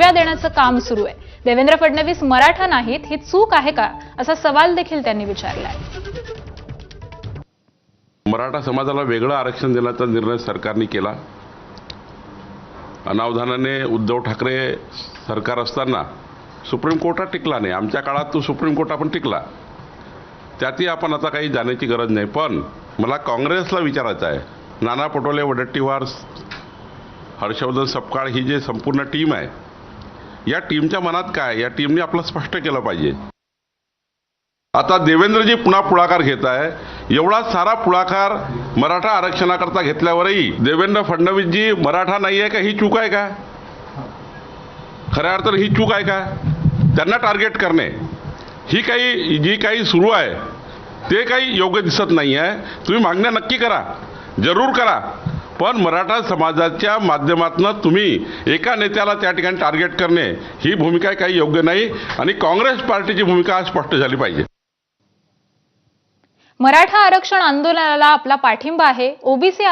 धमक्या देण्याचं काम सुरू आहे। देवेंद्र फडणवीस मराठा नाहीत, ही चूक आहे का असा सवाल देखील त्यांनी विचारलाय। मराठा समाजाला वेगळं आरक्षण देण्याचा निर्णय सरकारने केला। अनावधानाने उद्धव ठाकरे सरकार असताना सुप्रीम कोर्टात टिकला नाही। आमच्या काळात तो सुप्रीम कोर्टात पण टिकला, त्यातही आपण आता काही जाण्याची गरज नाही। पण मला काँग्रेसला विचारायचं आहे, नाना पटोले, वडेट्टीवार, हर्षवर्धन सपकाळ ही जी संपूर्ण टीम आहे, या टीमच्या मनात काय, या टीमने आपलं स्पष्ट केलं पाहिजे। आता देवेंद्रजी पुन्हा पुढाकार घेत आहे। एवढा सारा पुढाकार मराठा आरक्षणाकरता घेतल्यावरही देवेंद्र फडणवीसजी मराठा नाही आहे का, ही चूक आहे का? खऱ्या अर्थानं ही चूक आहे का? त्यांना टार्गेट करणे ही जी काही सुरू आहे ते काही योग्य दिसत नाही आहे। तुम्ही मागण्या नक्की करा, जरूर करा, पण मराठा समाजाच्या माध्यमातून तुम्ही एका नेत्याला त्या ठिकाणी टार्गेट करणे ही भूमिका काही योग्य नाही आणि काँग्रेस पार्टीची भूमिका स्पष्ट झाली पाहिजे। मराठा आरक्षण आंदोलनाला आपला पाठिंबा आहे। ओबीसी